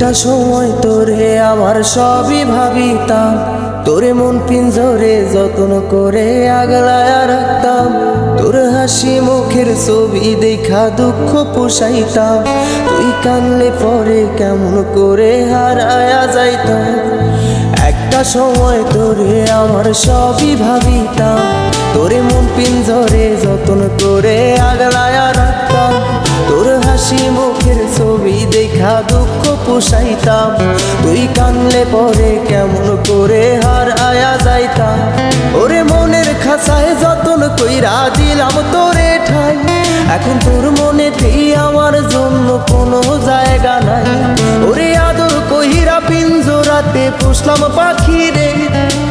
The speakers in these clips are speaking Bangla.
একটা সময় তোরে আমার সবই ভাবিতাম, তোরে মন পিঞ্জরে যত্ন করে আগলায়া রাখতাম। তোর হাসি মুখের ছবি দেখা দুঃখ পোষাইতাম, তুই কানলে পরে কেমন করে হারায়া যাইতাম। একটা সময় তোরে আমার সবই ভাবিতাম, তোরে মন পিঞ্জরে যত্ন করে আগলায়া রাখতাম। তোর হাসি মুখের ছবি দেখা দুঃখ পোষাইতাম, তুই কানলে পরে কেমন করে হারায়া যাইতাম। ওরে মনের খাঁচায় যতন কইরা দিলাম তোরে ঠাই, এখন তোর মনেতেই আমার জন্য কোনো জায়গা নাই। ওরে আদর কইরা পিঞ্জরাতে পুষলাম পাখি রে,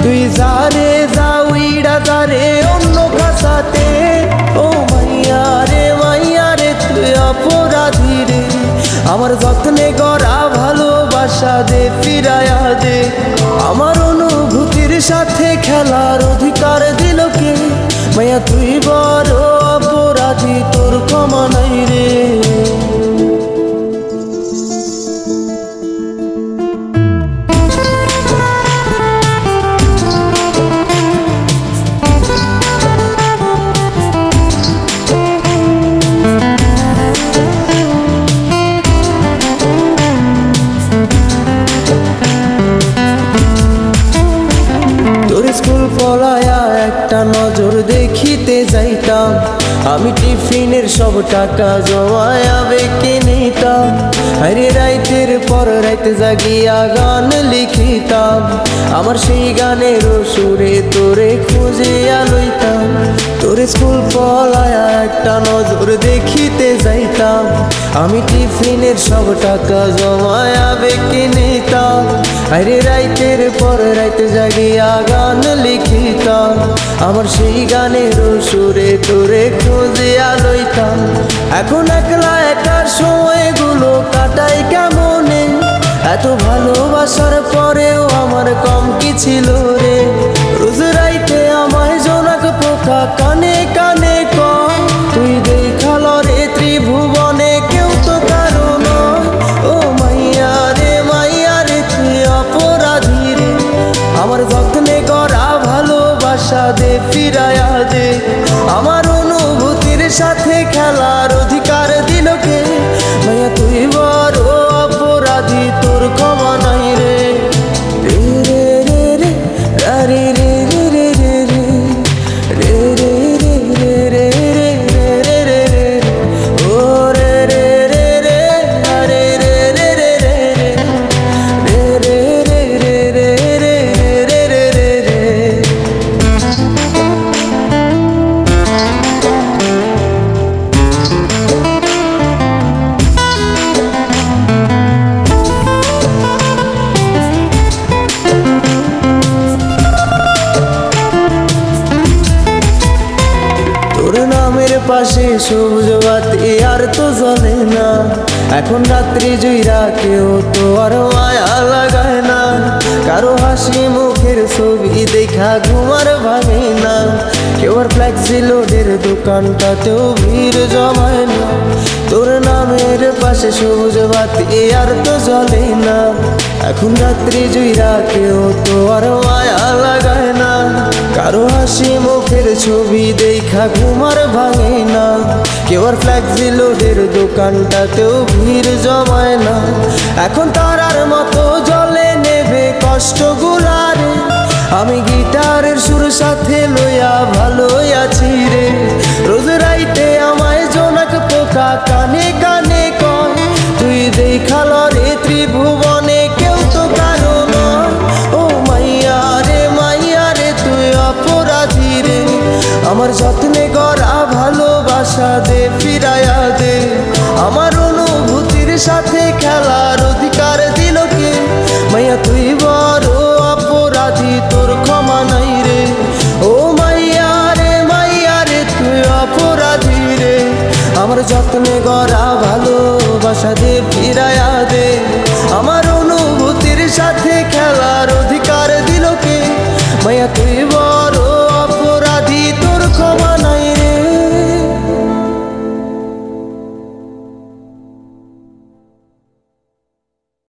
তুই যারে যা উইড়া যারে অন্য খাঁচাতে। ও মাইয়া রে তুই অপরাধী রে, আমার যত্নে গড়া ভালোবাসা দে ফিরায়া দে। আমার অনুভূতির সাথে খেলার অধিকার দিল কে? মাইয়া তুই বড় অপরাধী, তোর ক্ষমা নাই রে। স্কুল পলায়া একটা নজর দেখিতে যাইতাম, আমি টিফিনের সব টাকা জমায়া বেঁকে নিতাম। আরে রাইতের পর রাইতে জাগিয়া গান লিখিতাম, আমার সেই গানের সুরে তোরে খুঁজিয়া লইতাম। তোর স্কুল পলায়া একটা নজর দেখিতে যাইতাম, আমি টিফিনের সব টাকা জমায়া বেঁকে নিতাম। আরে রাইতের পর রাইতে জাগিয়া গান লিখিতাম, আমার সেই গানের সুরে তোরে খুঁজিয়া লইতাম। এখন একলা একার সময়গুলো কাটাই কেমনে, এত ভালোবাসার পরেও আমার কম কি ছিল রে। রোজ রাইতে আমায় জোনাক পোকা কানে কানে কয়, তুই দেখাল রে ত্রিভুবনে কেউ তো কারো নয়। ও মাইয়া রে তুই অপরাধী রে, আমার যত্নে গড়া ভালোবাসা দে ফিরায়া দে। আমার অনুভূতির সাথে খেলার অধিকার দিল কে? মাইয়া তুই বড় অপরাধী, তোর ক্ষমা নাই রে। রে রে রে রে রে রে রে রে রে রে রে রে রে রে রে রে ও রে রে রে রে রে রে রে রে রে রে রে রে রে রে রে। তোর নামের পাশে সবুজ বাতি আর তো জ্বলে না, এখন রাত্রি জুইরা কেউ তো আর মায়া লাগায় না। কারো হাসি মুখের ছবি দেখা ঘুমার ভাঙে না, কেউ আর ফ্লেক্সি লোডের দোকানটাতেও ভিড় জমায় না। তোর নামের পাশে সবুজ বাতি আর তো জ্বলে না, এখন রাত্রি জুইরা কেউ তো আর মায়া লাগায় না। কারো হাসি মুখের ছবি দেখা ঘুমার ভাঙে না, কেউ আর ফ্লেক্সি লোডের দোকানটাতেও ভিড় জমায় না। এখন তারার মতো জলে নেবে কষ্ট গুলারে, আমি গিটারের সুর সাথে লইয়া ভালোই আছি রে। রোজ রাইতে আমায় জোনাক পোকা কানে কানে কয়, তুই দেখাল রে ত্রিভুবনে কেউ তো কারো নয়। ও মাইয়া রে তুই অপরাধী রে, আমার যত্নে গড়া ভালোবাসা দে ফিরায়া দে। আমার অনুভূতির সাথে খেলার অধিকার দিল কে? মাইয়া তুই বড় অপরাধী, তোর ক্ষমা নাই রে। ও মাইয়া রে তুই অপরাধী রে, আমার যত্নে গড়া ভালোবাসা দে ফিরায়া দে। আমার অনুভূতির সাথে খেলার অধিকার দিল কে? মাইয়া তুই